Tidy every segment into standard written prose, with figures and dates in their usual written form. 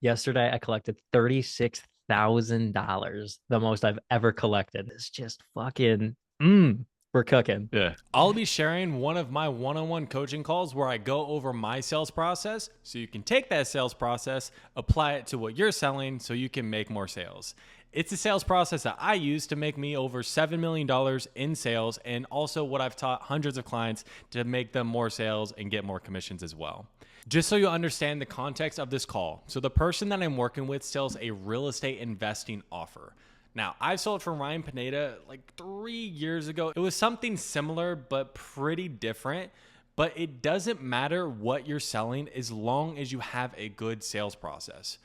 Yesterday, I collected $36,000, the most I've ever collected. It's just fucking, we're cooking. Yeah. I'll be sharing one of my one-on-one coaching calls where I go over my sales process so you can take that sales process, apply it to what you're selling so you can make more sales. It's a sales process that I use to make me over $7 million in sales, and also what I've taught hundreds of clients to make them more sales and get more commissions as well. Just so you understand the context of this call. So the person that I'm working with sells a real estate investing offer. Now, I sold from Ryan Pineda like 3 years ago. It was something similar, but pretty different. But it doesn't matter what you're selling as long as you have a good sales process.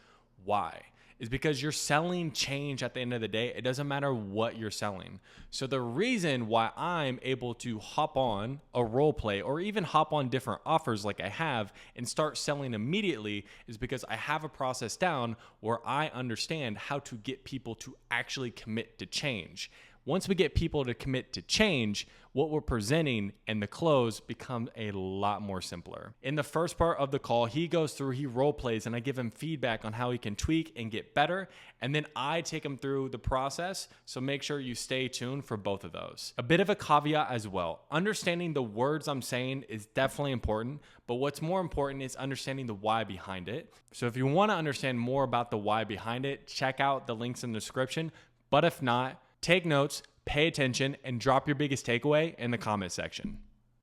Why? Is because you're selling change at the end of the day. It doesn't matter what you're selling. So the reason why I'm able to hop on a role play or even hop on different offers like I have and start selling immediately is because I have a process down where I understand how to get people to actually commit to change. Once we get people to commit to change, what we're presenting and the close become a lot more simpler. In the first part of the call, he goes through, he role plays, and I give him feedback on how he can tweak and get better. And then I take him through the process. So make sure you stay tuned for both of those. A bit of a caveat as well. Understanding the words I'm saying is definitely important, but what's more important is understanding the why behind it. So if you want to understand more about the why behind it, check out the links in the description. But if not, take notes, pay attention, and drop your biggest takeaway in the comment section.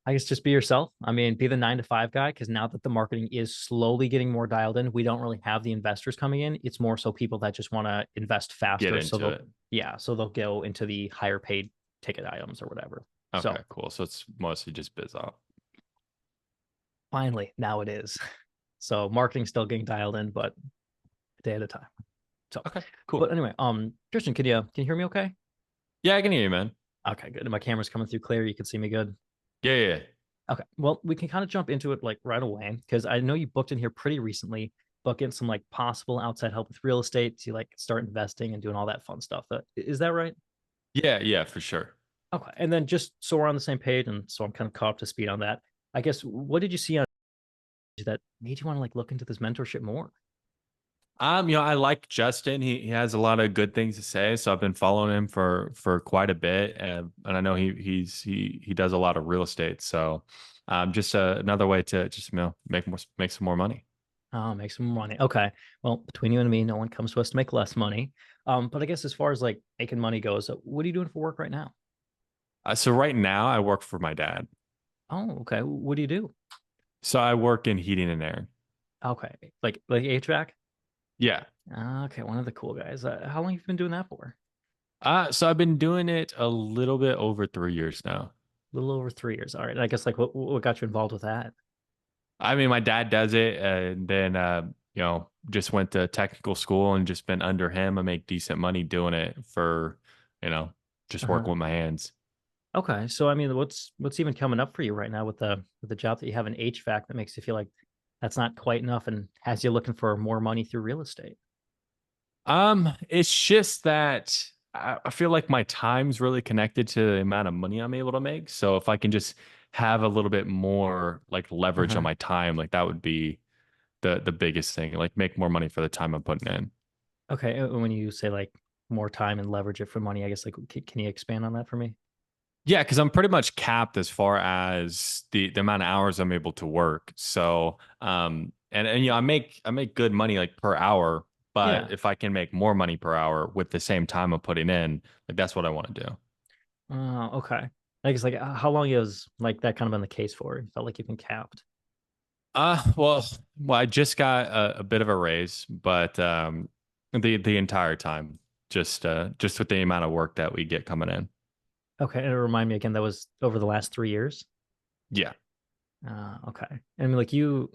I guess just be yourself. I mean, be the 9 to 5 guy, because now that the marketing is slowly getting more dialed in, we don't really have the investors coming in. It's more so people that just want to invest Get faster. So into they'll, it. yeah, so they'll go into the higher paid ticket items or whatever. Okay, So cool. So it's mostly just biz op. finally, now it is. So marketing's still getting dialed in, but a day at a time. So, Okay, but cool. anyway, Tristan, can you hear me okay? Yeah, I can hear you, man. Okay, good. My camera's coming through clear. You can see me good. Yeah, yeah, yeah. Okay. Well, we can kind of jump into it like right away because I know you booked in here pretty recently, but getting some like possible outside help with real estate to like start investing and doing all that fun stuff. Is that right? Yeah, yeah, for sure. Okay. And then just so we're on the same page and so I'm kind of caught up to speed on that. I guess what did you see on that made you want to like look into this mentorship more? I like Justin. He has a lot of good things to say, so I've been following him for quite a bit, and I know he does a lot of real estate. So, just another way to just make some more money. Oh, make some money. Okay. Well, between you and me, no one comes to us to make less money. But I guess as far as like making money goes, what are you doing for work right now? So right now I work for my dad. Oh, okay. What do you do? So I work in heating and air. Okay. Like HVAC? Yeah. Okay, one of the cool guys. How long have you been doing that for? So I've been doing it a little bit over 3 years now. A little over 3 years. All right. I guess like what got you involved with that? I mean, my dad does it, and then just went to technical school and just been under him. I make decent money doing it for, you know, just Uh-huh. working with my hands. Okay. So I mean, what's even coming up for you right now with the job that you have in HVAC that makes you feel like that's not quite enough and has you looking for more money through real estate? It's just that I feel like my time's really connected to the amount of money I'm able to make. So if I can just have a little bit more like leverage on Uh-huh. my time, like that would be the biggest thing. Like make more money for the time I'm putting in. Okay. When you say like more time and leverage it for money, I guess like can you expand on that for me? Yeah, because I'm pretty much capped as far as the amount of hours I'm able to work. So, and I make good money like per hour, but Yeah. if I can make more money per hour with the same time I'm putting in, like that's what I want to do. Okay. I guess like how long has like that kind of been the case for? You felt like you've been capped. Well, I just got a bit of a raise, but the entire time, just with the amount of work that we get coming in. Okay. And remind me again, that was over the last 3 years. Yeah. Okay. I mean, like you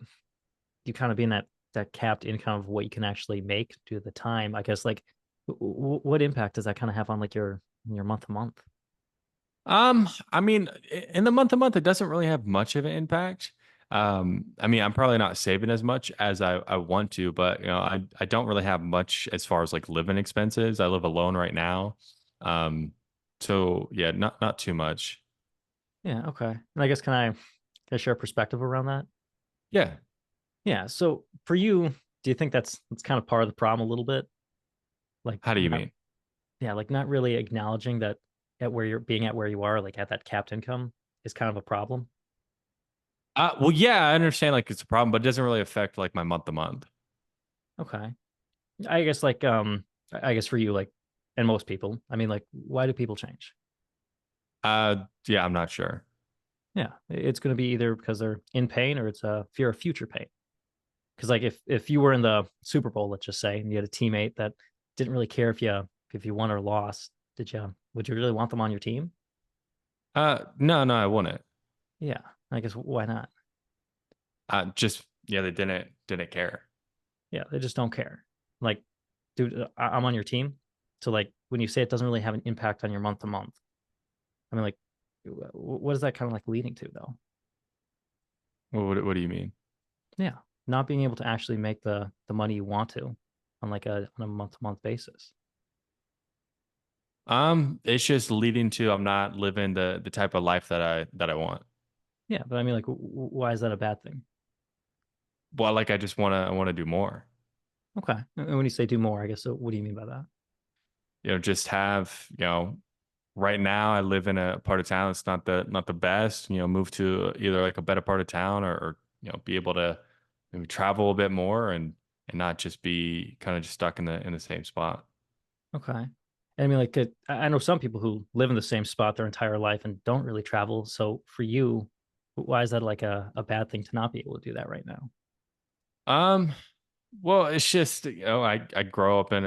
kind of being that capped income of what you can actually make due to the time. I guess like what impact does that kind of have on like your month to month? I mean, in the month to month, it doesn't really have much of an impact. I mean, I'm probably not saving as much as I want to, but I don't really have much as far as like living expenses. I live alone right now. So yeah, not too much. Yeah. Okay. And I guess can I share a perspective around that? Yeah. Yeah. So for you. do you think that's kind of part of the problem a little bit? Like How do you not mean? yeah, like not really acknowledging that at where you're being at where you are, like at that capped income is kind of a problem. Well, yeah, I understand like it's a problem, but it doesn't really affect like my month to month. Okay. I guess I guess for you, like and most people, I mean, like, why do people change? Yeah, I'm not sure. Yeah, it's going to be either because they're in pain or it's a fear of future pain. Because like if you were in the Super Bowl, let's just say, and you had a teammate that didn't really care if you won or lost, would you really want them on your team? No, no, I wouldn't. Yeah, I guess why not? Just yeah, they didn't care. Yeah, they just don't care. Like, dude, I'm on your team, so like when you say it doesn't really have an impact on your month to month, I mean, like, what is that kind of like leading to though? What do you mean? Yeah, not being able to actually make the money you want to on like a month to month basis. It's just leading to I'm not living the type of life that I want. Yeah, but I mean, like, why is that a bad thing? Well, like I wanna do more. Okay, and when you say do more, I guess so. What do you mean by that? Just have, right now I live in a part of town that's not the best, move to either like a better part of town or be able to maybe travel a bit more and not just be kind of just stuck in the same spot. Okay, and I mean, like, I know some people who live in the same spot their entire life and don't really travel. So for you, why is that like a bad thing to not be able to do that right now? Um, well, it's just, I grew up in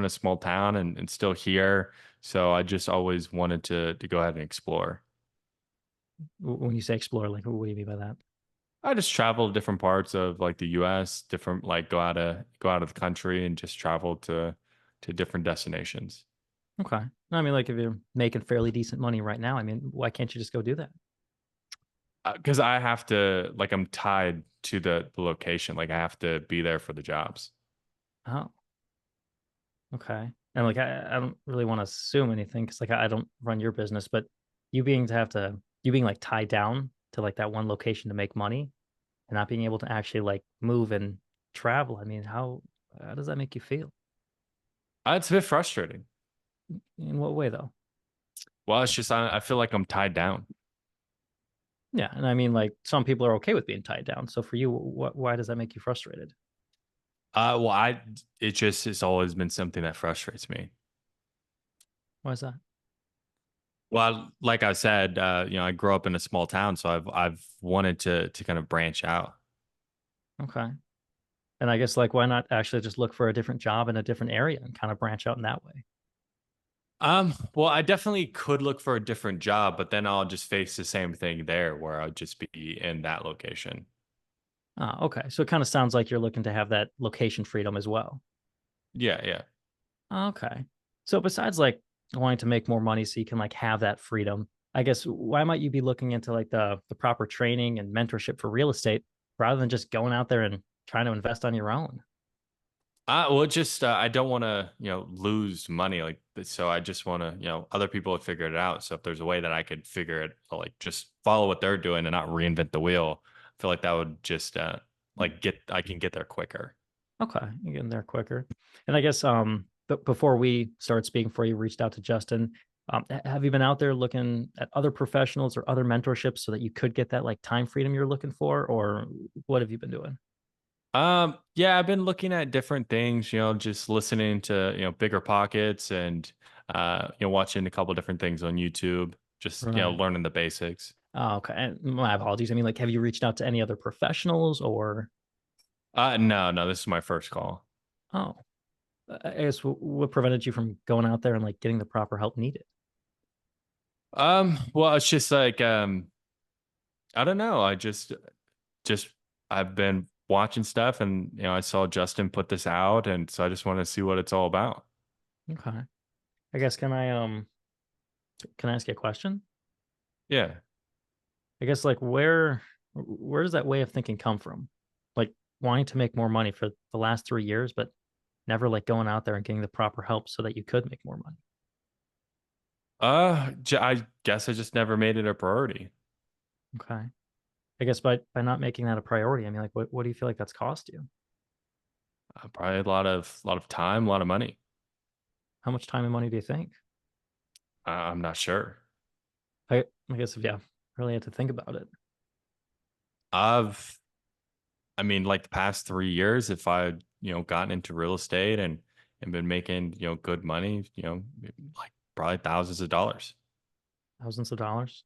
a small town and still here. So I just always wanted to go ahead and explore. When you say explore, like, what do you mean by that? I just travel to different parts of like the US, different like go out of the country and just travel to different destinations. Okay, I mean, like, if you're making fairly decent money right now, I mean, why can't you just go do that? Because I have to like I'm tied to the location. Like I have to be there for the jobs. Oh, okay. And like, I don't really want to assume anything because like I don't run your business, but you being like tied down to like that one location to make money and not being able to actually like move and travel. I mean, how does that make you feel? It's a bit frustrating. In what way though? Well, it's just I feel like I'm tied down. Yeah, and I mean, like some people are okay with being tied down. So for you, why does that make you frustrated? Well, it's always been something that frustrates me. Why is that? Well, like I said, I grew up in a small town, so I've wanted to kind of branch out. Okay. And I guess like why not actually just look for a different job in a different area and kind of branch out in that way? Well, I definitely could look for a different job, but then I'll just face the same thing there where I'll just be in that location. Okay. So it kind of sounds like you're looking to have that location freedom as well. Yeah, yeah. Okay. So besides like wanting to make more money so you can like have that freedom, I guess why might you be looking into like the proper training and mentorship for real estate rather than just going out there and trying to invest on your own? Well, just I don't want to, lose money so I just want to, other people have figured it out. So if there's a way that I could figure it, like just follow what they're doing and not reinvent the wheel, I feel like that would just like I can get there quicker. Okay, you get in there quicker. And I guess but before we started speaking, before you reached out to Justin, have you been out there looking at other professionals or other mentorships so that you could get that like time freedom you're looking for, or what have you been doing? Yeah, I've been looking at different things, just listening to, Bigger Pockets and watching a couple different things on YouTube, just, Right. learning the basics. Oh, okay. And my apologies. I mean, like, have you reached out to any other professionals or? No, no, this is my first call. Oh, I guess what prevented you from going out there and like getting the proper help needed? Well, it's just like, I don't know. Just I've been watching stuff and I saw Justin put this out and so I just want to see what it's all about. Okay. I guess can I ask you a question? Yeah. I guess like where does that way of thinking come from? Like wanting to make more money for the last 3 years, but never like going out there and getting the proper help so that you could make more money. I guess I just never made it a priority. Okay. I guess by not making that a priority, I mean like what do you feel like that's cost you? Probably a lot of time, a lot of money. How much time and money do you think? I'm not sure. I guess if yeah, really had to think about it. I've I mean, like the past 3 years, if I gotten into real estate and been making good money, like probably thousands of dollars. Thousands of dollars.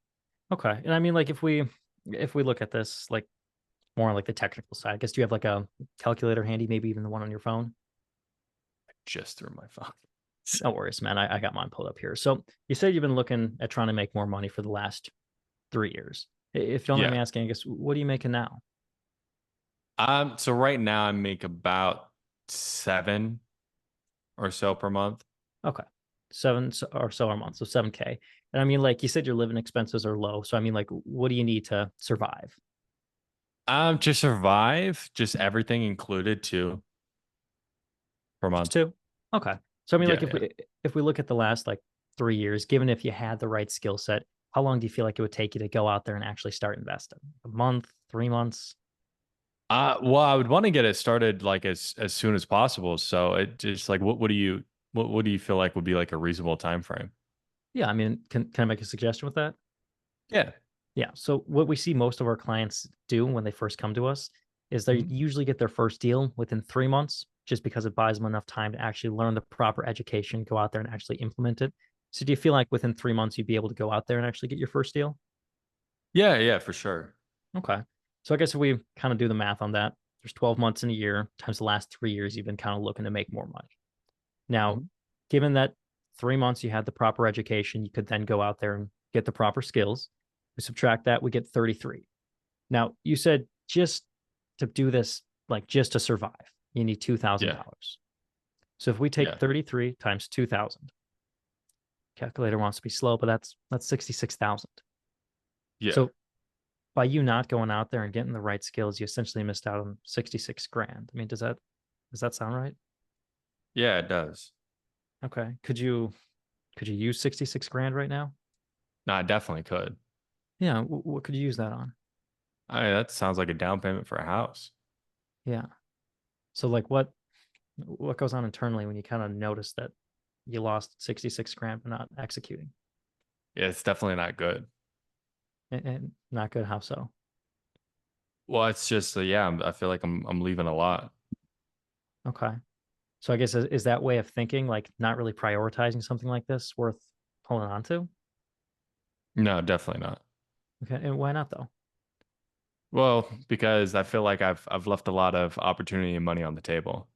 Okay. And I mean, like if we look at this like more on like the technical side, I guess do you have like a calculator handy, maybe even the one on your phone? Just through my phone. No worries, man. I got mine pulled up here. So you said you've been looking at trying to make more money for the last 3 years. If you don't mind me Yeah. asking, I guess what are you making now? So right now I make about seven or so per month. Okay. Or so a month. So 7K. And I mean, like you said, your living expenses are low. So I mean, like, what do you need to survive? To survive, just everything included too per Just month. two? Okay. So I mean, like Yeah, yeah. if we look at the last like 3 years, given if you had the right skill set, how long do you feel like it would take you to go out there and actually start investing? A month, 3 months? Well, I would want to get it started like as soon as possible. So it just like what do you feel like would be like a reasonable time frame? Yeah, I mean, can I make a suggestion with that? Yeah. Yeah. So what we see most of our clients do when they first come to us is they Mhm. usually get their first deal within 3 months, just because it buys them enough time to actually learn the proper education, go out there and actually implement it. So do you feel like within 3 months you'd be able to go out there and actually get your first deal? Yeah, yeah, for sure. Okay. So I guess if we kind of do the math on that, there's 12 months in a year times the last 3 years, you've been kind of looking to make more money. Now, Mhm. given that 3 months you had the proper education, you could then go out there and get the proper skills. We subtract that, we get 33. Now, you said just to do this, like just to survive, you need Yeah, $2,000. So if we take yeah, 33 times 2,000, calculator wants to be slow, but that's 66,000. yeah, So by you not going out there and getting the right skills, you essentially missed out on 66 grand. I mean, does that sound right? yeah. It does. Okay. Could you use 66 grand right now? No, I definitely could. Yeah, what could you use that on? I mean, that sounds like a down payment for a house. Yeah. So like what goes on internally when you kind of notice that you lost 66 grand for not executing? Yeah, it's definitely not good. And not good, how so? Well, it's just yeah. I feel like I'm leaving a lot. Okay. So I guess is that way of thinking like not really prioritizing something like this worth holding on to? No, definitely not. Okay. And why not though? Well, because I feel like I've left a lot of opportunity and money on the table.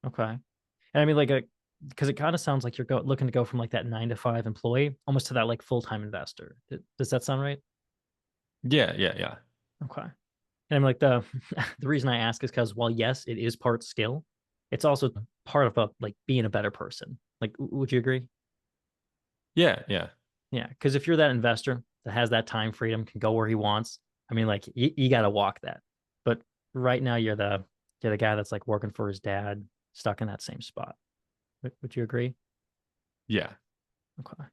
Okay. And I mean, like, because it kind of sounds like you're looking to go from like that 9 to 5 employee almost to that like full time investor. Does that sound right? Yeah, yeah, yeah. Okay. And I'm like the reason I ask is because while yes, it is part skill, it's also part of like being a better person. Like, would you agree? Yeah, yeah. Yeah. Because if you're that investor that has that time freedom, can go where he wants, I mean, like you got to walk that. But right now, you're the guy that's like working for his dad, stuck in that same spot. Would you agree? Yeah. Okay.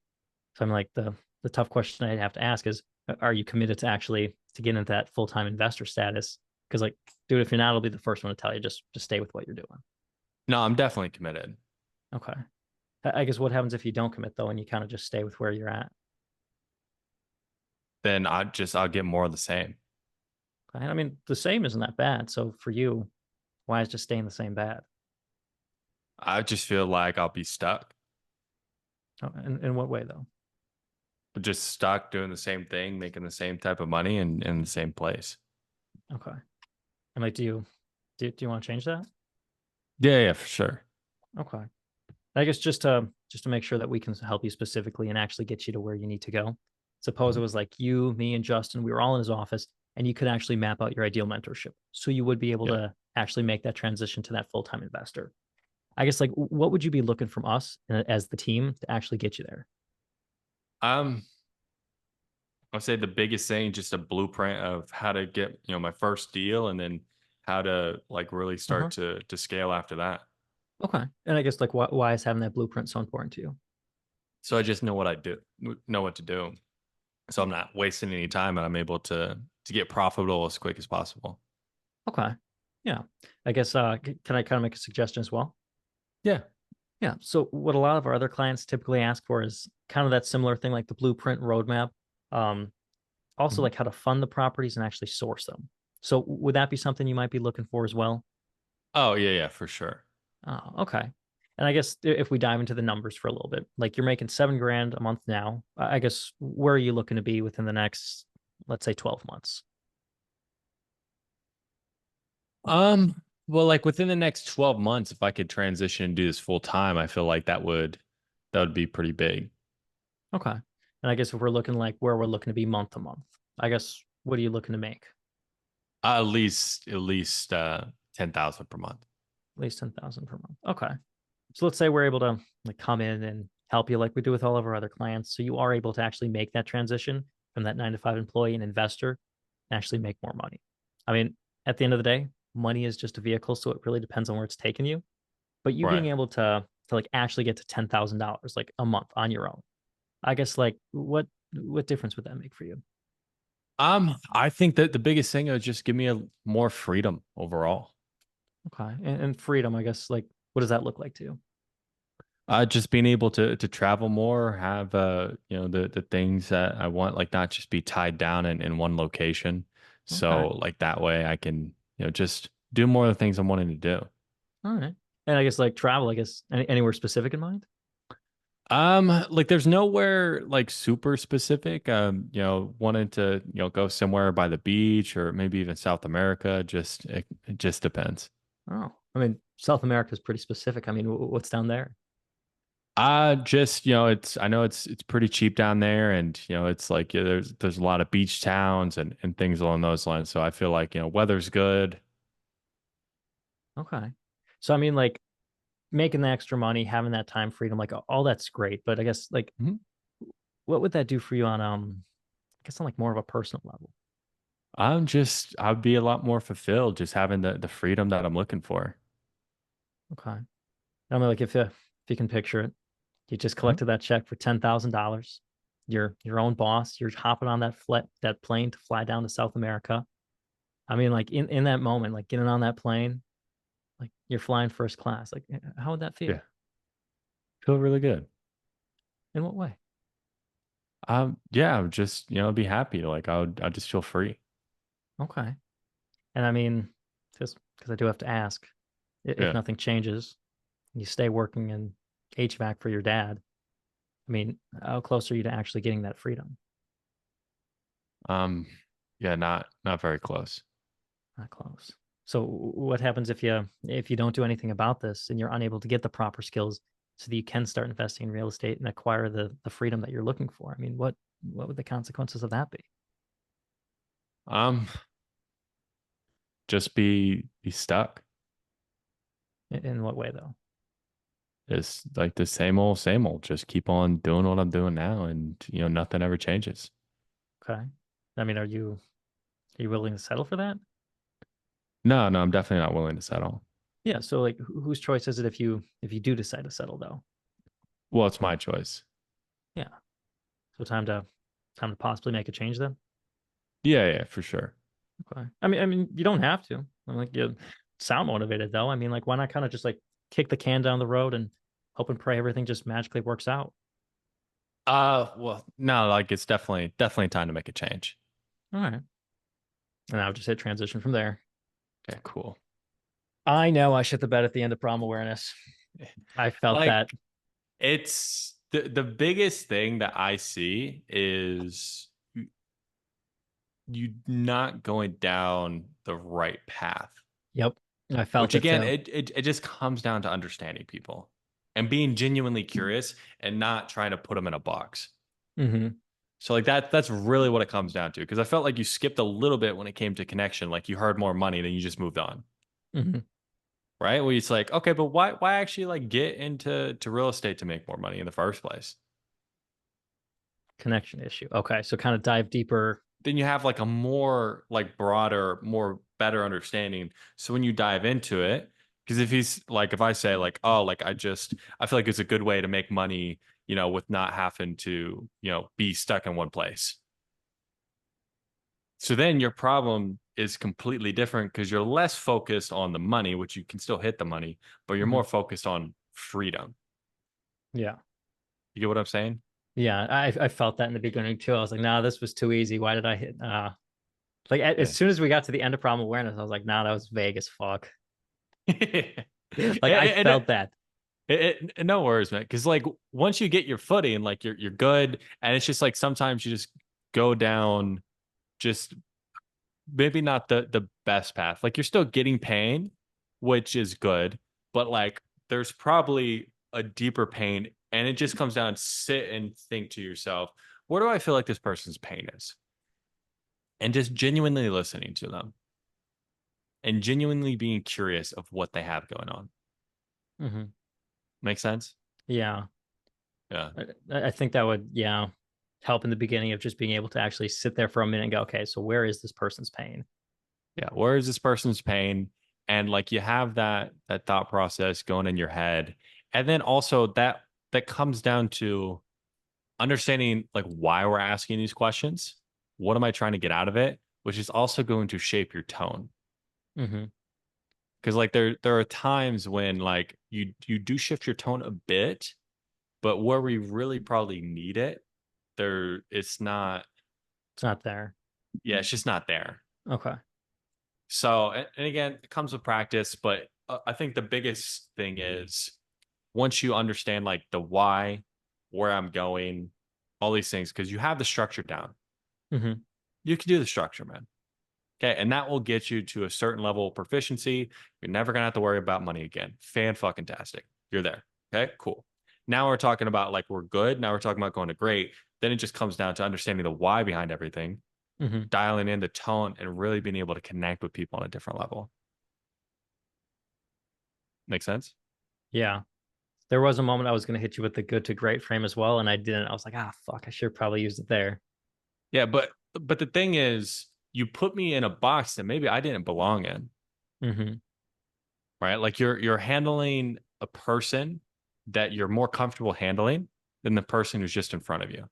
So I'm like the tough question I have to ask is, are you committed to actually to get into that full time investor status? Because like, dude, if you're not, I'll be the first one to tell you just stay with what you're doing. No, I'm definitely committed. Okay. I guess what happens if you don't commit though, and you kind of just stay with where you're at? Then I'll get more of the same. Okay? I mean, the same isn't that bad. So for you, why is just staying the same bad? I just feel like I'll be stuck. Oh, in what way though? But just stuck doing the same thing, making the same type of money and in the same place. Okay. And like, do you want to change that? Yeah, yeah, for sure. Okay. I guess just to make sure that we can help you specifically and actually get you to where you need to go. Suppose it Mhm. was like you, me, and Justin, we were all in his office, and you could actually map out your ideal mentorship. So you would be able Yeah. to actually make that transition to that full-time investor. I guess like what would you be looking from us as the team to actually get you there? Um, I'd say the biggest thing, just a blueprint of how to get, my first deal and then how to like really Uh-huh. start to scale after that. Okay. And I guess like why is having that blueprint so important to you? So I just know what I do, know what to do. So I'm not wasting any time and I'm able to get profitable as quick as possible. Okay. Yeah. I guess can I kind of make a suggestion as well? Yeah. Yeah. So what a lot of our other clients typically ask for is kind of that similar thing, like the blueprint roadmap. Um, also Mhm. like how to fund the properties and actually source them. So would that be something you might be looking for as well? Oh, yeah, yeah, for sure. Oh, okay. And I guess if we dive into the numbers for a little bit, like you're making 7 grand a month now, I guess where are you looking to be within the next, let's say, 12 months? Well, like within the next 12 months, if I could transition and do this full time, I feel like that would be pretty big. Okay. And I guess if we're looking like where we're looking to be month to month, I guess what are you looking to make? At least 10,000 per month. At least 10,000 per month. Okay. So let's say we're able to like come in and help you like we do with all of our other clients. So you are able to actually make that transition from that 9 to 5 employee and investor and actually make more money. I mean, at the end of the day, money is just a vehicle, so it really depends on where it's taking you. But you being Right. able to like actually get to $10,000 like a month on your own, I guess like what difference would that make for you? I think that the biggest thing is just give me a more freedom overall. Okay, and freedom, I guess like what does that look like to you? Just being able to travel more, have the things that I want, like not just be tied down in one location. Okay, So like that way I can, just do more of the things I'm wanting to do. all right. And I guess like travel, I guess anywhere specific in mind? Like there's nowhere like super specific. Wanting to, go somewhere by the beach or maybe even South America. It just depends. Oh, I mean, South America is pretty specific. I mean, what's down there? Just, I know it's pretty cheap down there, and it's like, yeah, there's a lot of beach towns and things along those lines. So I feel like, weather's good. Okay. So I mean, like making the extra money, having that time freedom, like all that's great. But I guess like Mhm. what would that do for you on I guess on like more of a personal level? I'd be a lot more fulfilled just having the freedom that I'm looking for. Okay. I mean, like if you can picture it, you just Mhm. collected that check for $10,000. You're your own boss. You're hopping on that plane to fly down to South America. I mean, like in that moment, like getting on that plane, like you're flying first class. Like how would that feel? Yeah, feel really good. In what way? Yeah, I'm just, be happy. Like I'd just feel free. Okay. And I mean, just because I do have to ask, if Yeah. nothing changes, you stay working in HVAC for your dad. I mean, how close are you to actually getting that freedom? Um, yeah, not very close. Not close. So what happens if you don't do anything about this and you're unable to get the proper skills so that you can start investing in real estate and acquire the freedom that you're looking for? I mean, what would the consequences of that be? Um, just be stuck. In what way though? It's like the same old. Just keep on doing what I'm doing now, and nothing ever changes. Okay. I mean, are you willing to settle for that? No, no, I'm definitely not willing to settle. Yeah. So like whose choice is it if you do decide to settle though? Well, it's my choice. Yeah. So time to possibly make a change then? Yeah, yeah, for sure. Okay. I mean, you don't have to. I'm like, you sound motivated though. I mean, like, why not kind of just like kick the can down the road and hope and pray everything just magically works out? Well, no, like it's definitely time to make a change. All right. And I would just hit transition from there. Okay, cool. I know I shit the bed at the end of prom awareness. I felt Like that. it's the biggest thing that I see is you not going down the right path. Yep. I felt Which it again, too. it just comes down to understanding people and being genuinely curious and not trying to put them in a box. Mm-hmm. So like that's really what it comes down to. Because I felt like you skipped a little bit when it came to connection. Like you heard more money, then you just moved on. Mm-hmm. Right? Where it's like, okay, but why actually like get into real estate to make more money in the first place? Connection issue. Okay. So kind of dive deeper. Then you have like a more like broader, more better understanding. So when you dive into it, because if I say like, oh, like I feel like it's a good way to make money, with not having to, be stuck in one place. So then your problem is completely different because you're less focused on the money, which you can still hit the money, but you're Hmm. more focused on freedom. Yeah. You get what I'm saying? Yeah. I felt that in the beginning too. I was like, nah, this was too easy. Why did I hit? Like as Yeah. soon as we got to the end of problem awareness, I was like, nah, that was vague as fuck. Like I And felt that. no worries, man. Because like once you get your footing, like you're good, and it's just like sometimes you just go down just maybe not the best path. Like you're still getting pain, which is good, but like there's probably a deeper pain, and it just comes down, sit and think to yourself, where do I feel like this person's pain is? And just genuinely listening to them and genuinely being curious of what they have going on. Hmm. Make sense? Yeah. Yeah. I think that would, yeah, help in the beginning of just being able to actually sit there for a minute and go, okay, so where is this person's pain? Yeah. Where is this person's pain? And like you have that thought process going in your head. And then also that comes down to understanding like why we're asking these questions. What am I trying to get out of it? Which is also going to shape your tone. Hmm. Because like there are times when like you do shift your tone a bit, but where we really probably need it, there it's not, It's not there. yeah, it's just not there. Okay. So and again, it comes with practice, but I think the biggest thing is once you understand like the why, where I'm going, all these things, because you have the structure down. Hmm. You can do the structure, man. Okay. And that will get you to a certain level of proficiency. You're never going to have to worry about money again. Fan fucking tastic. You're there. Okay. Cool. Now we're talking about like we're good. Now we're talking about going to great. Then it just comes down to understanding the why behind everything, Hmm. dialing in the tone, and really being able to connect with people on a different level. Make sense? Yeah. There was a moment I was going to hit you with the good to great frame as well, and I didn't. I was like, ah, fuck, I should probably use it there. Yeah. But the thing is, you put me in a box that maybe I didn't belong in, Hmm. right? Like you're handling a person that you're more comfortable handling than the person who's just in front of you.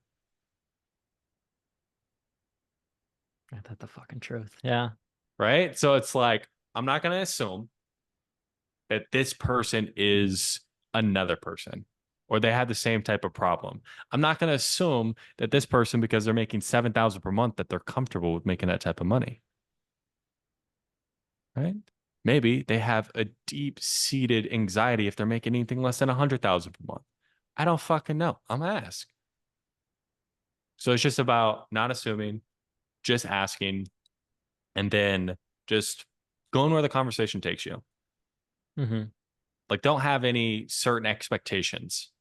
Ain't that the fucking truth? Yeah. Right? So it's like, I'm not going to assume that this person is another person or they have the same type of problem. I'm not going to assume that this person, because they're making 7,000 per month, that they're comfortable with making that type of money. Right? Maybe they have a deep seated anxiety if they're making anything less than 100,000 per month. I don't fucking know. I'm gonna ask. So it's just about not assuming, just asking, and then just going where the conversation takes you. Hmm. Like, don't have any certain expectations.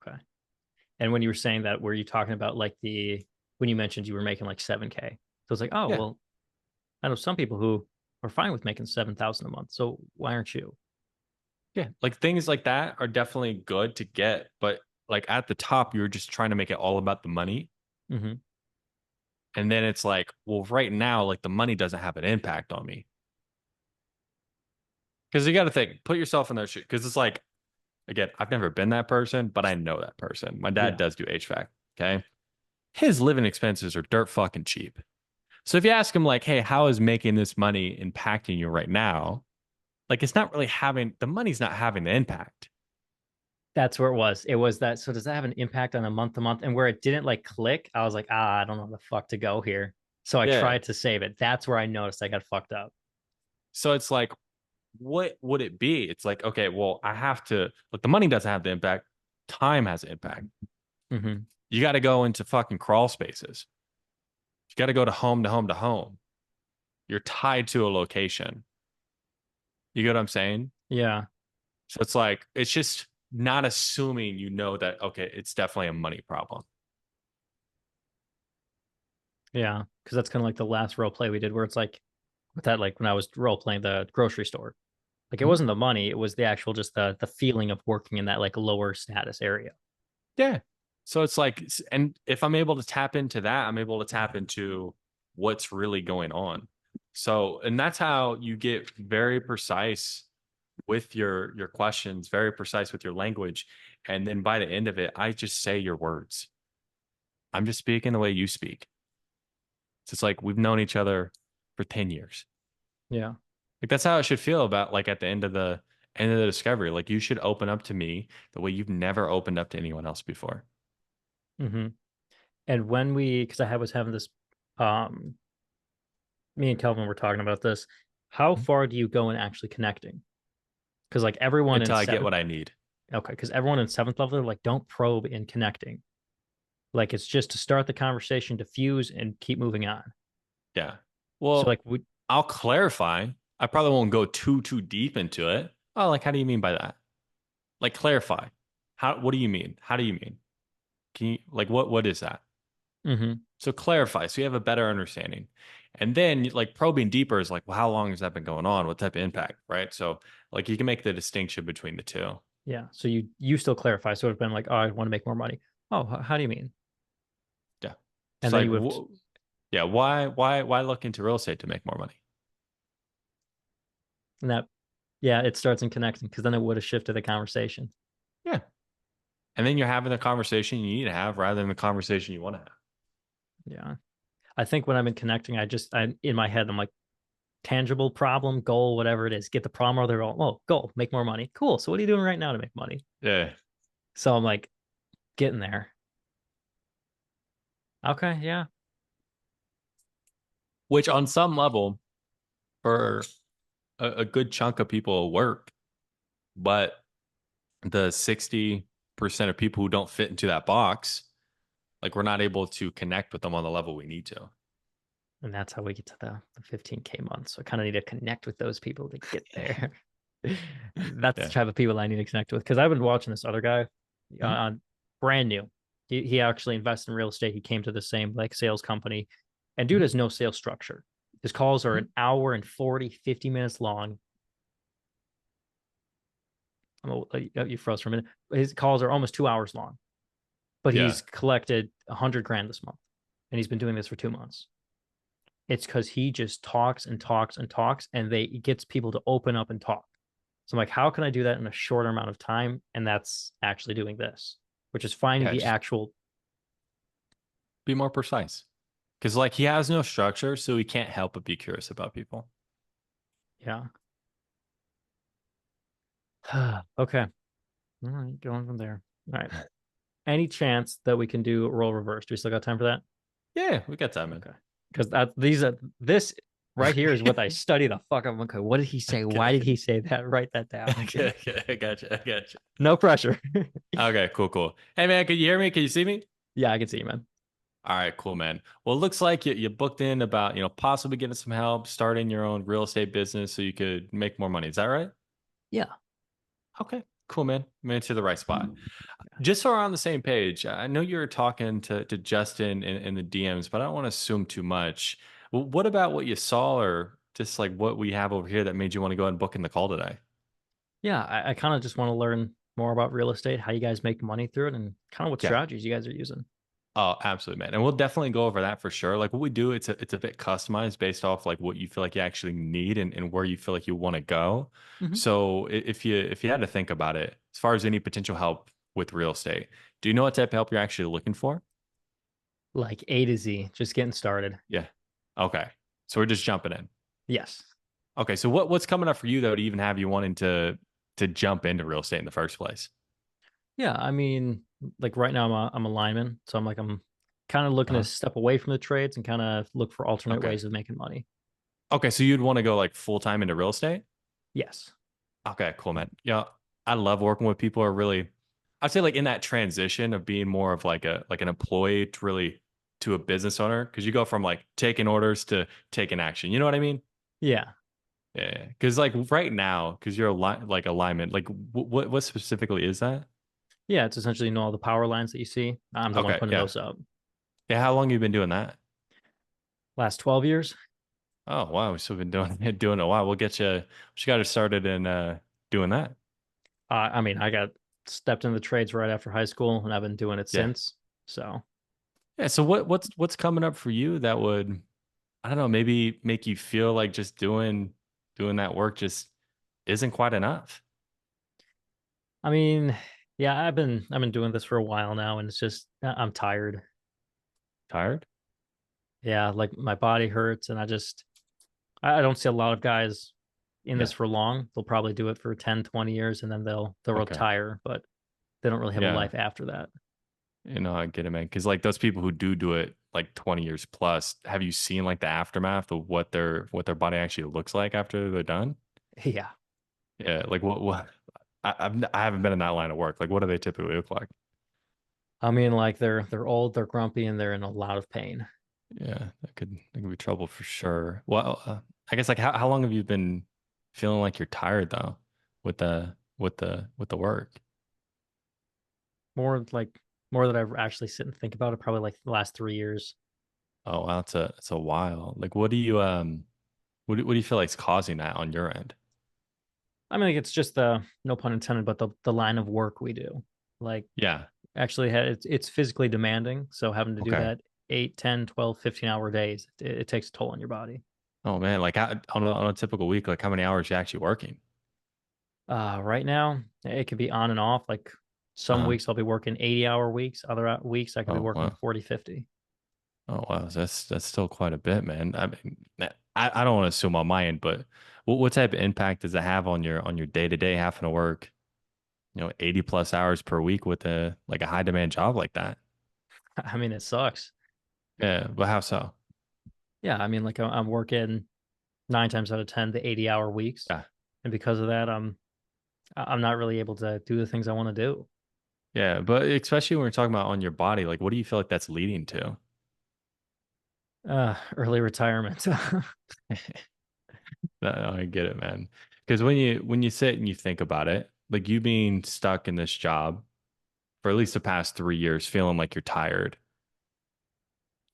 Okay. And when you were saying that, were you talking about like when you mentioned you were making like 7K? So it's like, oh, Yeah. well, I know some people who are fine with making 7,000 a month. So why aren't you? Yeah. Like, things like that are definitely good to get. But, like, at the top, you're just trying to make it all about the money. Hmm. And then it's like, well, right now, like, the money doesn't have an impact on me. Because you got to think, put yourself in their shoes. Because it's like, again, I've never been that person, but I know that person. My dad Yeah. does do HVAC. Okay. His living expenses are dirt fucking cheap. So if you ask him, like, hey, how is making this money impacting you right now? Like, it's not really having the money's not having the impact. That's where it was. It was that. So does that have an impact on a month to month? And where it didn't like click, I was like, I don't know how the fuck to go here. So I Yeah. tried to save it. That's where I noticed I got fucked up. So it's like, what would it be? It's like, okay, well, I have to, like, the money doesn't have the impact. Time has an impact. Hmm. You got to go into fucking crawl spaces. You got to go to home to home to home. You're tied to a location. You get what I'm saying? Yeah. So it's like, it's just not assuming you know that, okay, it's definitely a money problem. Yeah. Cause that's kind of like the last role play we did where it's like with that, like when I was role playing the grocery store, like it Mhm. wasn't the money, it was the actual, just the feeling of working in that like lower status area. Yeah. So it's like, and if I'm able to tap into that, I'm able to tap into what's really going on. So, and that's how you get very precise with your questions, very precise with your language. And then by the end of it, I just say your words. I'm just speaking the way you speak. So it's like we've known each other. for 10 years. Yeah. Like that's how it should feel about like at the end of the discovery. Like you should open up to me the way you've never opened up to anyone else before. Hmm. And when because I was having this, um, me and Kelvin were talking about this. How Mhm. far do you go in actually connecting? Because like everyone in Until I get seventh, what I need. okay, because everyone in seventh level, they're like, don't probe in connecting. Like it's just to start the conversation, diffuse, and keep moving on. Yeah. So Well, like we, I'll clarify. I probably won't go too deep into it. Oh, like how do you mean by that? Like clarify. How what do you mean? How do you mean? Can you like what is that? hmm So clarify so you have a better understanding. And then like probing deeper is like, well, how long has that been going on? What type of impact, right? So like you can make the distinction between the two. yeah. So you still clarify. So it's been like, oh, I want to make more money. Oh, how do you mean? Yeah. It's And then like you have, yeah, why look into real estate to make more money? and that, yeah, it starts in connecting because then it would have shifted the conversation. Yeah. And then you're having the conversation you need to have rather than the conversation you want to have. Yeah. I think when I'm in connecting, I in my head, I'm like, tangible problem, goal, whatever it is, get the problem or they're all, oh, goal, make more money. Cool. So what are you doing right now to make money? Yeah. So I'm like, getting there. Okay. Yeah. Which on some level for a good chunk of people will work, but the 60% of people who don't fit into that box, like we're not able to connect with them on the level we need to. And that's how we get to the 15K month. So I kind of need to connect with those people to get there. That's the Yeah. type of people I need to connect with because I've been watching this other guy Mhm. on brand new. He actually invested in real estate. He came to the same like sales company and dude Mhm. has no sales structure. His calls are Mhm. an hour and 40, 50 minutes long. You froze for a minute. His calls are almost 2 hours long, but Yeah. he's collected 100 grand this month and he's been doing this for 2 months. It's because he just talks and talks and talks and he gets people to open up and talk. So I'm like, how can I do that in a shorter amount of time? And that's actually doing this, which is finding Yeah. the Just actual, be more precise. Because like he has no structure, so he can't help but be curious about people. yeah. Okay. All right. Going from there. All right. Any chance that we can do a role reverse? Do we still got time for that? Yeah, we got time, man. Okay. Because this right here is what I study the fuck up. Okay. What did he say? Why did Okay. he say that? Write that down. Okay, okay, I got you. I got you. No pressure. Okay, cool, cool. Hey man, can you hear me? Can you see me? Yeah, I can see you, man. All right, cool, man. Well, it looks like you booked in about, possibly getting some help, starting your own real estate business so you could make more money. Is that right? Yeah. Okay, cool, man. I'm into the right spot. Just so we're on the same page, I know you were talking to Justin in the DMs, but I don't want to assume too much. What about what you saw or just like what we have over here that made you want to go ahead and book in the call today? Yeah. I kind of just want to learn more about real estate, how you guys make money through it, and kind of what Yeah. strategies you guys are using. Oh, absolutely, man. And we'll definitely go over that for sure. Like what we do, it's a bit customized based off like what you feel like you actually need and where you feel like you want to go. Mhm. So if you had to think about it, as far as any potential help with real estate, do you know what type of help you're actually looking for? Like A to Z, just getting started. Yeah. Okay. So we're just jumping in. Yes. Okay. So what's coming up for you though to even have you wanting to jump into real estate in the first place? Yeah. I mean, like right now I'm a lineman. So I'm kind of looking to Uh-huh. step away from the trades and kind of look for alternate Okay. ways of making money. Okay. So you'd want to go like full time into real estate? Yes. Okay, cool, man. Yeah, I love working with people who are really, I'd say like in that transition of being more of like an employee to really to a business owner because you go from like taking orders to taking action. You know what I mean? Yeah. Yeah. Because like right now, because you're like alignment, like what specifically is that? Yeah. It's essentially all the power lines that you see. I'm the one Okay, putting yeah, those up. yeah. How long you been doing that? Last 12 years. Oh wow, we've still been doing doing it a while. We'll get you. She got us started in doing that. I mean, I got stepped into the trades right after high school and I've been doing it Yeah, since. So yeah. So what's coming up for you that would I don't know, maybe make you feel like just doing that work just isn't quite enough. I mean, yeah, I've been doing this for a while now, and it's just I'm tired. Tired? Yeah, like my body hurts, and I just I don't see a lot of guys in this Yeah. for long. They'll probably do it for 10, 20 years and then they'll Okay. retire, but they don't really have a Yeah. life after that. I get it, man. Because like those people who do it like 20 years plus, have you seen like the aftermath of what their body actually looks like after they're done? Yeah. Yeah. Like what I haven't been in that line of work. Like what do they typically look like? I mean, like they're old, they're grumpy, and they're in a lot of pain. Yeah, that could be trouble for sure. Well, I guess like how long have you been feeling like you're tired though with the work? More like more that I actually sit and think about it, probably like the last 3 years. Oh, wow, it's a while. Like what do you feel like is causing that on your end? I mean, like, it's just the no pun intended, but the line of work we do. Like Yeah. actually it's physically demanding. So having to do Okay. that 8, 10, 12, 15 hour days, it takes a toll on your body. Oh man, like on a typical week, like how many hours you actually working? Right now, it could be on and off. Like some Uh-huh. weeks I'll be working 80-hour weeks, other weeks I could be Oh working wow. 40, 50. Oh wow. So that's still quite a bit, man. I mean, I don't want to assume on my end, but what type of impact does it have on your day to day having to work, 80 plus hours per week with a high demand job like that? I mean, it sucks. Yeah, but how so? Yeah, I mean, like I'm working 9 times out of 10 the 80-hour weeks, Yeah. and because of that, I'm not really able to do the things I want to do. Yeah, but especially when we're talking about on your body, like what do you feel like that's leading to? Early retirement. No, I get it, man. Because when you sit and you think about it, like you being stuck in this job for at least the past 3 years, feeling like you're tired.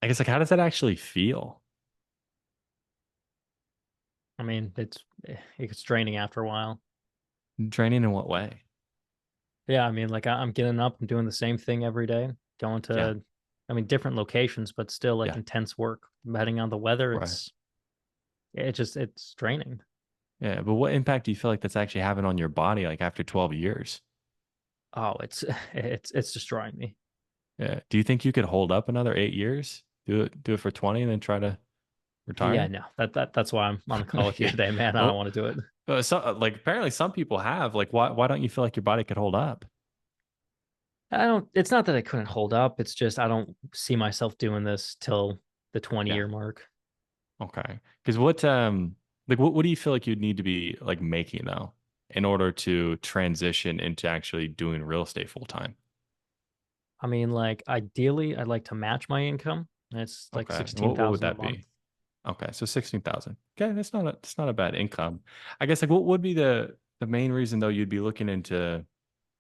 I guess like how does that actually feel? I mean, it gets draining after a while. Draining in what way? Yeah, I mean, like I'm getting up and doing the same thing every day, going Yeah, to, I mean, different locations, but still like yeah, intense work. Depending on the weather, right. it's draining. Yeah, but what impact do you feel like that's actually having on your body like after 12 years? Oh, it's it's destroying me. Yeah. Do you think you could hold up another 8 years? Do it for 20 and then try to Yeah, retire? no, that's why I'm on the call with you Yeah. today, man. I don't Oh, want to do it. like apparently some people have. Like, why don't you feel like your body could hold up? I don't. It's not that I couldn't hold up. It's just I don't see myself doing this till the 20 Yeah. year mark. Okay. Because what do you feel like you'd need to be like making though in order to transition into actually doing real estate full time? I mean, like ideally, I'd like to match my income. It's like Okay. sixteen What would thousand a that month. be? Okay, so 16,000. Okay, that's not a bad income. I guess like what would be the main reason though you'd be looking into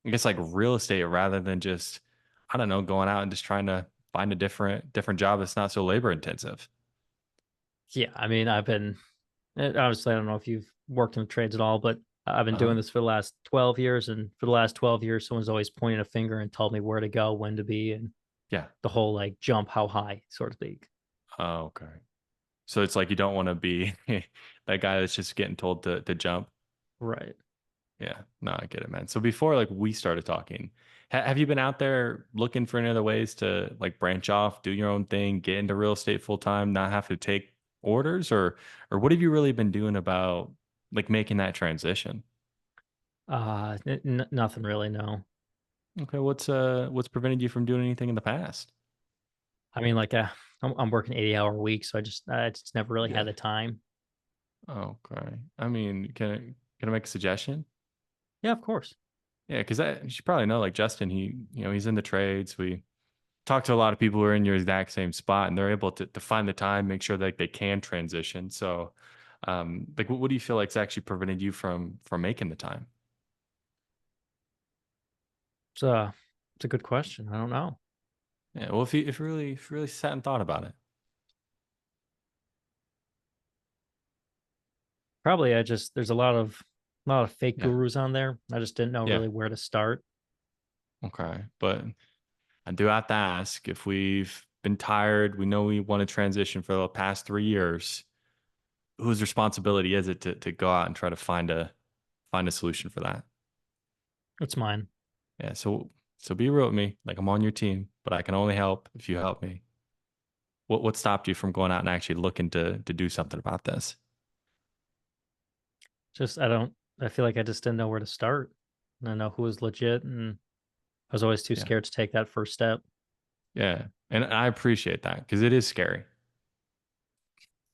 I guess like real estate rather than just I don't know going out and just trying to find a different job that's not so labor intensive. Yeah, I mean, obviously, I don't know if you've worked in the trades at all, but I've been doing Uh-huh. this for the last 12 years, and for the last 12 years, someone's always pointing a finger and told me where to go, when to be, and Yeah. the whole like jump how high, sort of speak. Oh, okay. So it's like you don't want to be that guy that's just getting told to jump. Right. Yeah, no, I get it, man. So before like we started talking, have you been out there looking for any other ways to like branch off, do your own thing, get into real estate full time, not have to take orders, or what have you really been doing about like making that transition? Nothing really. No. Okay, what's prevented you from doing anything in the past? I mean, like, I'm working 80-hour weeks, so I just never really had Yeah. the time. Okay. I mean, can I make a suggestion? Yeah, of course. Yeah, because you should probably know, like Justin, he's in the trades. We talk to a lot of people who are in your exact same spot, and they're able to find the time, make sure that they can transition. So, like, what do you feel like is actually prevented you from making the time? It's a good question. I don't know. Yeah, well, if you really sat and thought about it, Probably I just there's a lot of fake yeah, gurus on there. I just didn't know yeah, really where to start. okay. But I do have to ask if we've been tired, we know we want to transition for the past 3 years. Whose responsibility is it to go out and try to find a solution for that? It's mine. Yeah, so be real with me. Like I'm on your team, but I can only help if you help me. What stopped you from going out and actually looking to do something about this? Just I feel like I just didn't know where to start. And I know who was legit, and I was always too Yeah. scared to take that first step. Yeah. And I appreciate that because it is scary.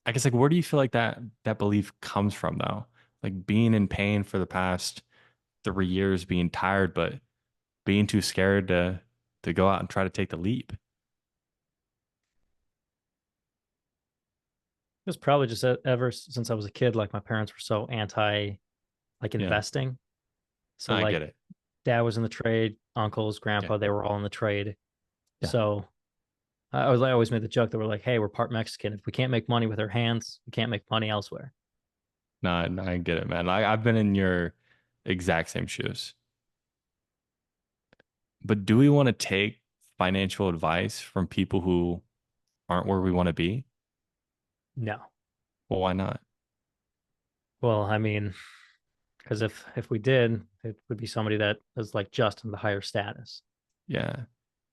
I guess like where do you feel like that belief comes from though? Like being in pain for the past 3 years, being tired, but being too scared to go out and try to take the leap. It was probably just ever since I was a kid, like my parents were so anti like Yeah. investing. So I like get it. dad was in the trade, uncles, Yeah. grandpa, they were all in the trade. Yeah. So I always made the joke that we're like, hey, we're part Mexican. If we can't make money with our hands, we can't make money elsewhere. No, I get it, man. I've been in your exact same shoes. But do we want to take financial advice from people who aren't where we want to be? No. Well, why not? Well, I mean, because if we did, it would be somebody that is like just in the higher status. Yeah.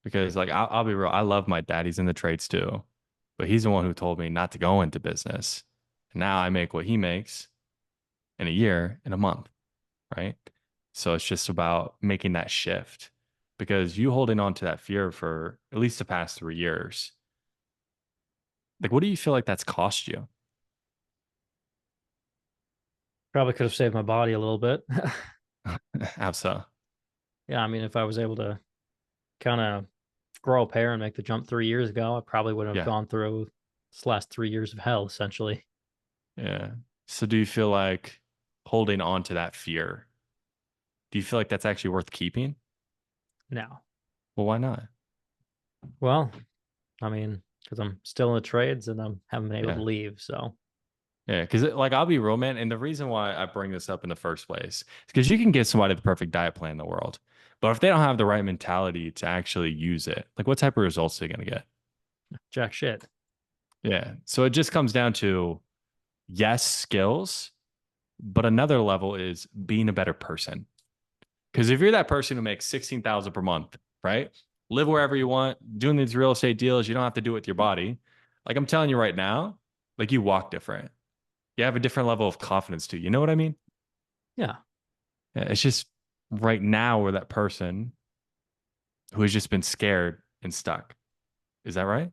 Because like I'll be real, I love my dad. He's in the trades too. But he's the one who told me not to go into business. And now I make what he makes in a year, in a month, right? So it's just about making that shift because you holding on to that fear for at least the past 3 years. Like, what do you feel like that's cost you? Probably could have saved my body a little bit. How so? Yeah, I mean, if I was able to kind of grow a pair and make the jump 3 years ago, I probably wouldn't have Yeah. gone through this last 3 years of hell, essentially. Yeah. So do you feel like holding on to that fear, do you feel like that's actually worth keeping? Now, Well, why not? well, I mean, because I'm still in the trades and I haven't been able to Yeah. leave. So Yeah. Because like I'll be real, man. And the reason why I bring this up in the first place is because you can give somebody the perfect diet plan in the world. But if they don't have the right mentality to actually use it, like what type of results are they going to get? jack shit. Yeah. So it just comes down to yes, skills, but another level is being a better person. Because if you're that person who makes 16,000 per month, right? Live wherever you want, doing these real estate deals, you don't have to do it with your body. Like I'm telling you right now, like you walk different. You have a different level of confidence too. You know what I mean? Yeah, Yeah, it's just right now we're that person who has just been scared and stuck. Is that right?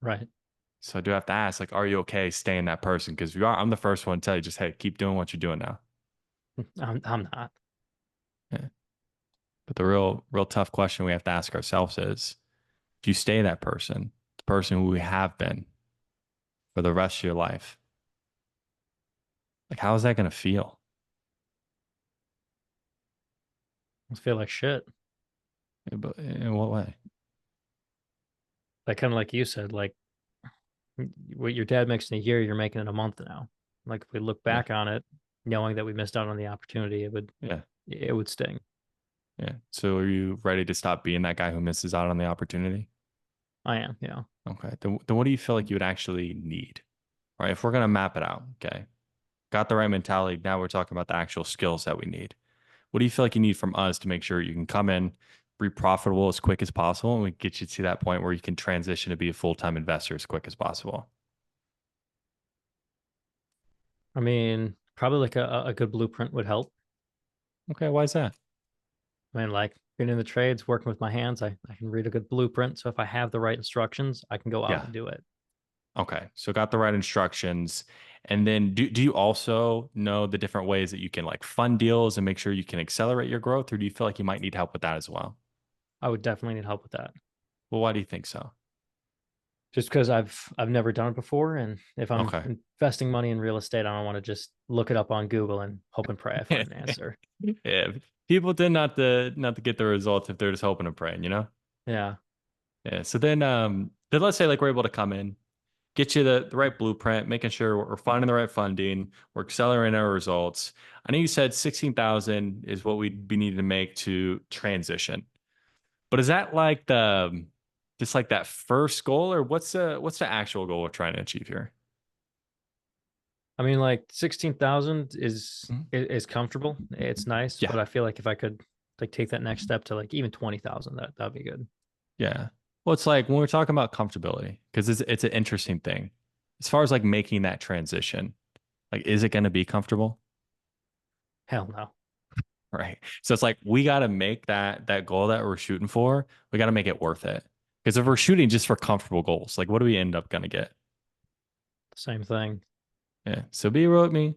right. So I do have to ask, like, are you okay staying that person? Because if you are, I'm the first one to tell you, just hey, keep doing what you're doing now. I'm not. Yeah. But the real tough question we have to ask ourselves is if you stay that person, the person who we have been for the rest of your life, like how is that going to feel? I feel like shit. But in what way? Like kind of like you said, like what your dad makes in a year, you're making in a month now. Like if we look Yeah. back on it, knowing that we missed out on the opportunity, Yeah. it would sting. Yeah. So are you ready to stop being that guy who misses out on the opportunity? I am, yeah. Okay. Then what do you feel like you would actually need? All right. If we're going to map it out, okay. Got the right mentality. Now we're talking about the actual skills that we need. What do you feel like you need from us to make sure you can come in, be profitable as quick as possible, and we get you to that point where you can transition to be a full-time investor as quick as possible? I mean, probably like a good blueprint would help. Okay, why is that? I mean, like being in the trades, working with my hands, I can read a good blueprint. So if I have the right instructions, I can go out Yeah. and do it. Okay. So got the right instructions. And then do you also know the different ways that you can like fund deals and make sure you can accelerate your growth, or do you feel like you might need help with that as well? I would definitely need help with that. Well, why do you think so? Just because I've never done it before, and if I'm Okay. investing money in real estate, I don't want to just look it up on Google and hope and pray I find an answer. Yeah. People tend not to get the results if they're just hoping and praying, you know? Yeah, Yeah. So then let's say like we're able to come in, get you the right blueprint, making sure we're finding the right funding, we're accelerating our results. I know you said 16,000 is what we'd be needing to make to transition. But is that like the just like that first goal, or what's the actual goal we're trying to achieve here? I mean, like 16,000 Mhm. is comfortable. It's nice, Yeah. but I feel like if I could like take that next step to like even 20,000, that'd be good. Yeah. Well, it's like when we're talking about comfortability, because it's an interesting thing. As far as like making that transition, Like, is it going to be comfortable? Hell no. Right. So it's like we got to make that goal that we're shooting for, we got to make it worth it. Because if we're Mhm. shooting just for comfortable goals, like what do we end up going to get? Same thing. Yeah. So be real with me.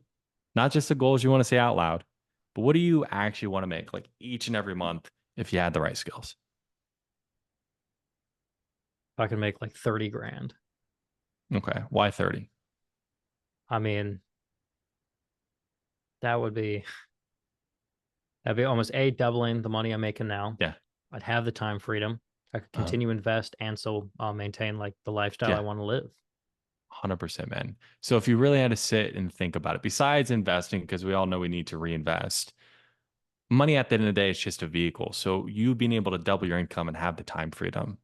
Not just the goals you want to say out loud, but what do you actually want to make like each and every month if you had the right skills? If I can make like 30 grand. Okay. Why 30? I mean, that would be that'd be almost doubling the money I'm making now. Yeah. I'd have the time freedom. I could Uh, continue to invest and so maintain like the lifestyle I yeah. want to live. 100%, man. So if you really had to sit and think about it, besides investing, because we all know we need to reinvest, money at the end of the day is just a vehicle. So you being able to double your income and have the time freedom,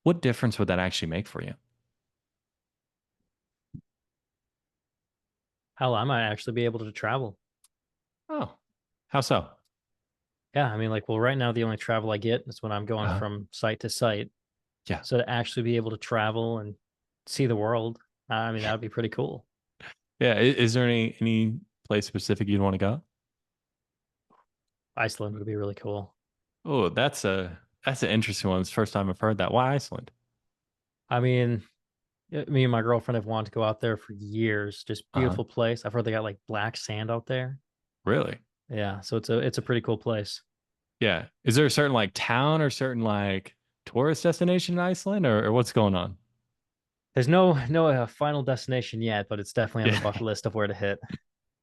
what difference would that actually make for you? Hell, I might actually be able to travel. Oh, how so? Yeah, I mean, like, well, right now the only travel I get is when I'm going Uh, from site to site. yeah. So to actually be able to travel and see the world, I mean, that would be pretty cool. Yeah. Is there any place specific you'd want to go? Iceland would be really cool. Oh, that's an interesting one. It's the first time I've heard that. Why Iceland? I mean, me and my girlfriend have wanted to go out there for years. Just Uh-huh. beautiful place. I've heard they got like black sand out there. Really? Yeah, so it's a pretty cool place. Yeah. Is there a certain like town or certain like tourist destination in Iceland or what's going on? There's no final destination yet, but it's definitely on the Yeah. bucket list of where to hit.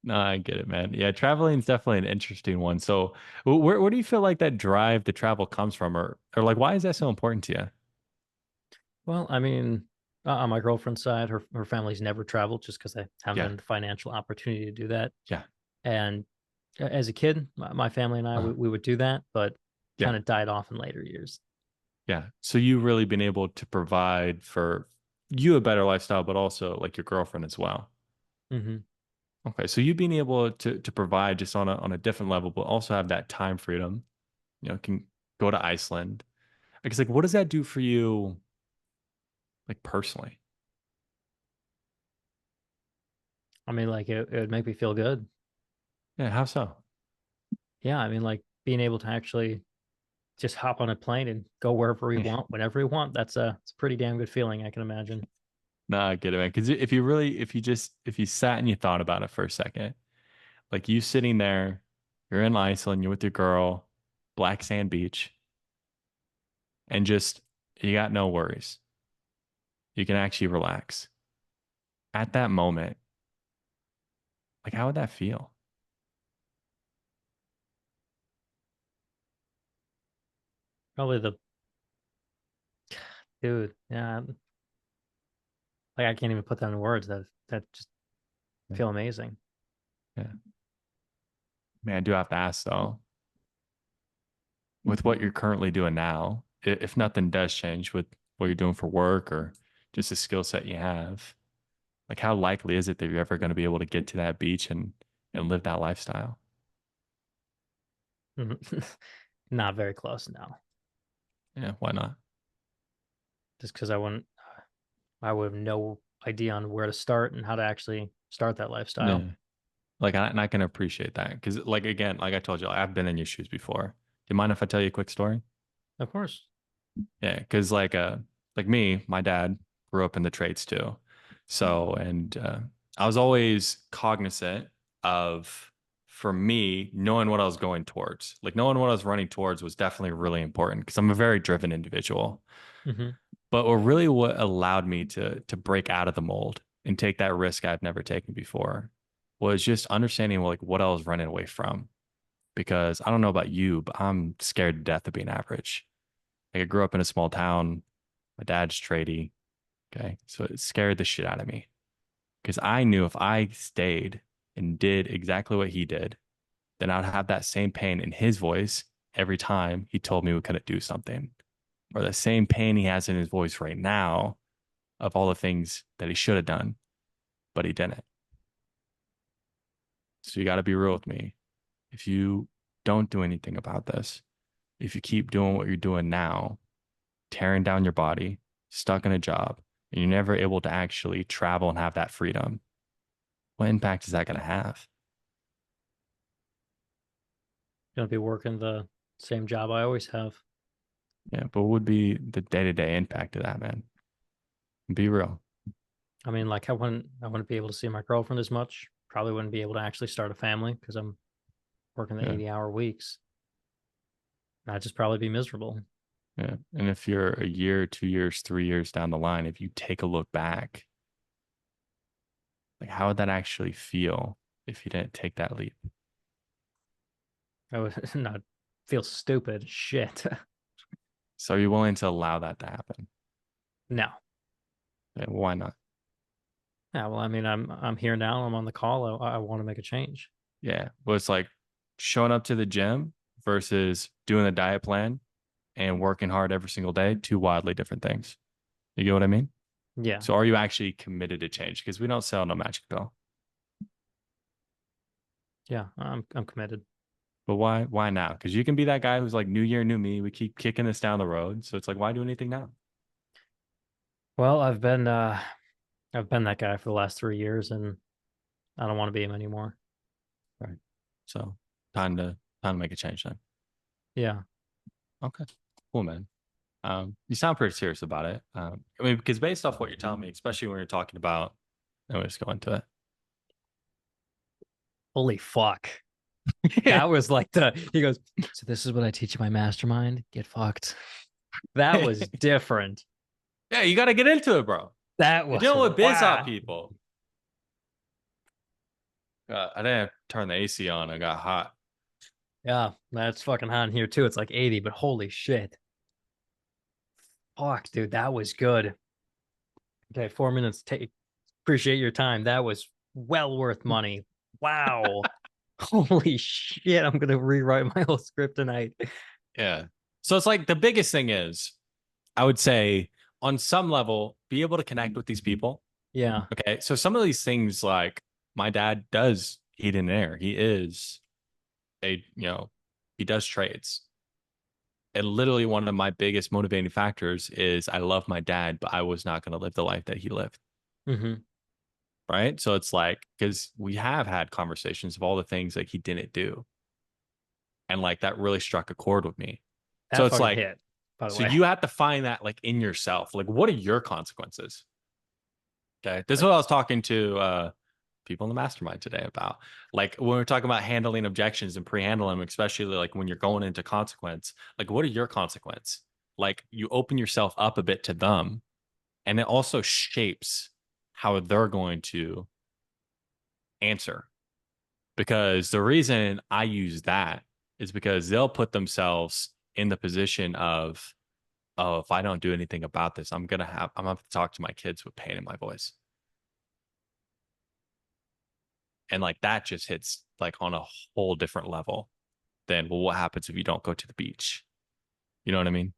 No, I get it, man. Yeah, traveling is definitely an interesting one. So, where do you feel like that drive to travel comes from, or like why is that so important to you? Well, I mean, on my girlfriend's side, her family's never traveled just because they haven't Yeah, been the financial opportunity to do that. yeah, And as a kid, my family and I, uh, we would do that, but yeah, kind of died off in later years. yeah. So you really been able to provide for you a better lifestyle, but also like your girlfriend as well. Hmm. Okay, so you being able to provide just on a different level, but also have that time freedom. You know, can go to Iceland. I guess like what does that do for you, like personally? I mean, like it would make me feel good. Yeah, how so? Yeah, I mean, like being able to actually just hop on a plane and go wherever we want, whenever we want. It's a pretty damn good feeling, I can imagine. No, I get it, man. Because if you really, if you sat and you thought about it for a second, like you sitting there, you're in Iceland, you're with your girl, black sand beach, and just you got no worries. You can actually relax. At that moment, like how would that feel? Probably the dude. Yeah, like I can't even put that in words. That just Yeah. feel amazing. Yeah. Man, I do have to ask though, with what you're currently doing now, if nothing does change with what you're doing for work or just the skill set you have, like how likely is it that you're ever going to be able to get to that beach and live that lifestyle? Not very close now. Yeah, why not? Just because I would have no idea on where to start and how to actually start that lifestyle. Yeah. Like, and I can appreciate that because, like, again, like I told you, I've been in your shoes before. Do you mind if I tell you a quick story? Of course. Yeah, because like me, my dad grew up in the trades too, so and I was always cognizant of, for me, knowing what I was going towards. Like knowing what I was running towards was definitely really important because I'm a very driven individual. Hmm. But what allowed me to break out of the mold and take that risk I've never taken before was just understanding like what I was running away from. Because I don't know about you, but I'm scared to death of being average. Like I grew up in a small town. My dad's tradie. Okay. So it scared the shit out of me. Because I knew if I stayed and did exactly what he did, then I'd have that same pain in his voice every time he told me we couldn't do something. Or the same pain he has in his voice right now of all the things that he should have done, but he didn't. So you got to be real with me. If you don't do anything about this, if you keep doing what you're doing now, tearing down your body, stuck in a job, and you're never able to actually travel and have that freedom, what impact is that going to have? Gonna be working the same job I always have. Yeah, but what would be the day-to-day impact of that, man? Be real. I mean, like I wouldn't be able to see my girlfriend as much. Probably wouldn't be able to actually start a family because I'm working the Yeah, 80-hour weeks. I'd just probably be miserable. yeah. And if you're a year, 2 years, 3 years down the line, if you take a look back, like how would that actually feel if you didn't take that leap? I would not feel stupid. Shit. So are you willing to allow that to happen? No. Yeah, why not? Yeah, well, I mean, I'm here now. I'm on the call. I want to make a change. Yeah. Well, it's like showing up to the gym versus doing a diet plan and working hard every single day, two wildly different things. You get what I mean? Yeah, So are you actually committed to change? Because we don't sell no magic pill. yeah, I'm committed. But why now? Because you can be that guy who's like new year, new me. We keep kicking this down the road. So it's like, why do anything now? Well, I've been that guy for the last 3 years, and I don't want to be him anymore. Right. So time to make a change then. Yeah. Okay. Cool, man. You sound pretty serious about it. I mean, because based off what you're telling me, especially when you're talking about, let me just go into Holy fuck. it. That was like he goes, so this is what I teach you my mastermind. Get fucked. That was different. Yeah, you got to get into it, bro. That You're was dealing with biz op wow. people. I didn't turn the AC on. I got hot. Yeah, that's fucking hot in here too. It's like 80, but holy shit. Fuck, dude, that was good. Okay, 4 minutes. Take appreciate your time. That was well worth money. Wow. Holy shit. I'm gonna rewrite my whole script tonight. Yeah. So it's like the biggest thing is, I would say, on some level, be able to connect with these people. Yeah. Okay. So some of these things, like my dad does heat and air. He is he does trades. And literally one of my biggest motivating factors is I love my dad, but I was not going to live the life that he lived. Hmm. Right. So it's like, because we have had conversations of all the things that he didn't do. And like that really struck a chord with me. So That it's fucking like, hit, by the so way. you have to find that like in yourself. Like, what are your consequences? Okay. This is Like, what I was talking to people in the mastermind today about. Like when we're talking about handling objections and pre-handling them, especially like when you're going into consequence, like what are your consequence? Like you open yourself up a bit to them, and it also shapes how they're going to answer. Because the reason I use that is because they'll put themselves in the position of, oh, if I don't do anything about this, I'm gonna have to talk to my kids with pain in my voice. And like that just hits like on a whole different level than, well, what happens if you don't go to the beach? You know what I mean?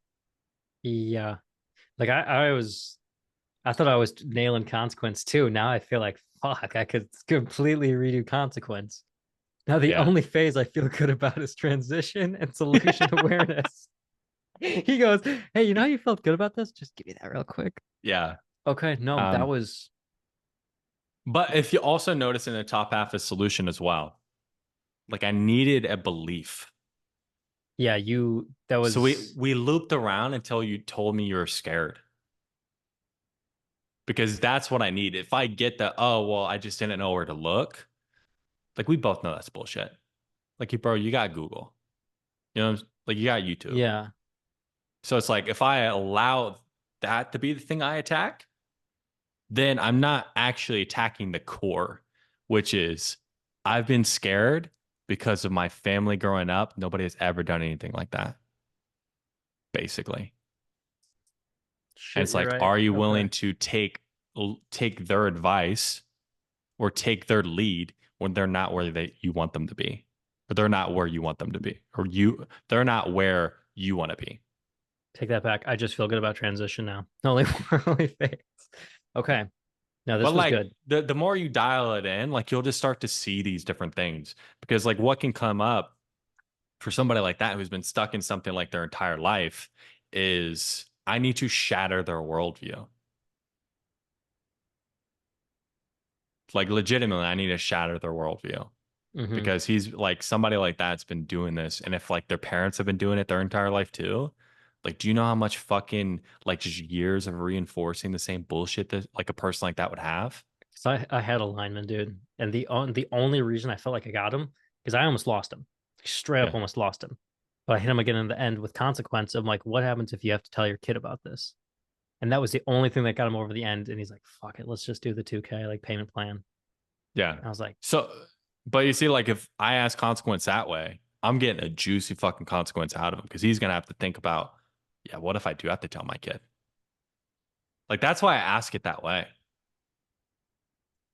yeah. Like I thought I was nailing consequence too. Now I feel like fuck, I could completely redo consequence. Now the Yeah. only phase I feel good about is transition and solution awareness. He goes, hey, you know how you felt good about this? Just give me that real quick. Yeah. Okay, no, that Um, was but if you also notice in the top half is solution as well, like I needed a belief. yeah, you that So we was we looped around until you told me you were scared. Because that's what I need. If I get the, oh, well, I just didn't know where to look, like we both know that's bullshit. Like, bro, you got Google, like you got YouTube. yeah. So it's like if I allow that to be the thing I attack, then I'm not actually attacking the core, which is I've been scared because of my family growing up. Nobody has ever done anything like that, basically. And Shit, it's you're like, right. are you Okay. willing to take their advice or take their lead when they're not where you want them to be, or they're not where you want them to be, or they're not where you want to be. Take that back. I just feel good about transition now. Only phase. Okay. No, But this was like good. the more you dial it in, like you'll just start to see these different things, because like what can come up for somebody like that who's been stuck in something like their entire life is I need to shatter their worldview. Like legitimately, I need to shatter their worldview Hmm. because he's like somebody like that's been doing this, and if like their parents have been doing it their entire life too, like do you know how much fucking like just years of reinforcing the same bullshit that like a person like that would have? So I had a lineman, dude, and the only reason I felt like I got him because I almost lost him, straight up Yeah, almost lost him. But I hit him again in the end with consequence. I'm like, what happens if you have to tell your kid about this? And that was the only thing that got him over the end. And he's like, fuck it, let's just do the 2K like payment plan. yeah. I was like, So, but you see, like if I ask consequence that way, I'm getting a juicy fucking consequence out of him because he's gonna have to think about, yeah, what if I do have to tell my kid? Like that's why I ask it that way,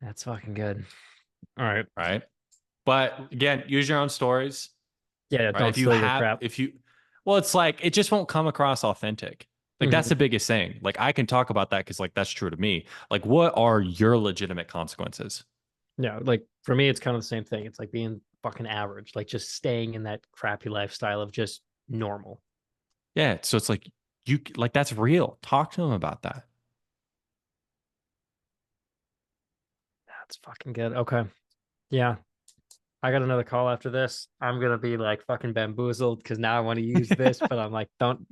that's fucking good. All right. right? But again, use your own stories, Yeah, right? don't steal your crap. If you, well, it's like it just won't come across authentic. Like that's Mhm. the biggest thing. Like I can talk about that because like that's true to me. Like what are your legitimate consequences? Yeah, like for me, it's kind of the same thing. It's like being fucking average, like just staying in that crappy lifestyle of just normal. Yeah, so it's like you like that's real. Talk to them about that. That's fucking good. Okay. Yeah. I got another call after this. I'm gonna be like fucking bamboozled because now I want to use this, but I'm like, don't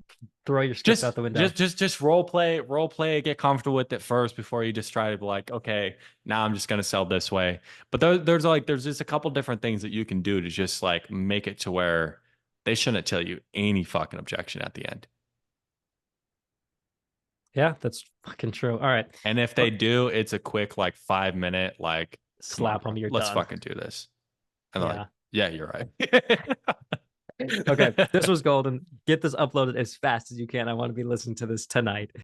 throw your script out the window. Just role play, get comfortable with it first before you just try to be like, okay, now I'm just gonna sell this way. But there's just a couple different things that you can do to just like make it to where they shouldn't tell you any fucking objection at the end. Yeah, that's fucking true. All right. And if they But do, it's a quick like 5 minute like, come on, slap them, bro, you're let's done. fucking do this. And they're like, Yeah. yeah, you're right. Okay. This was golden. Get this uploaded as fast as you can. I want to be listening to this tonight.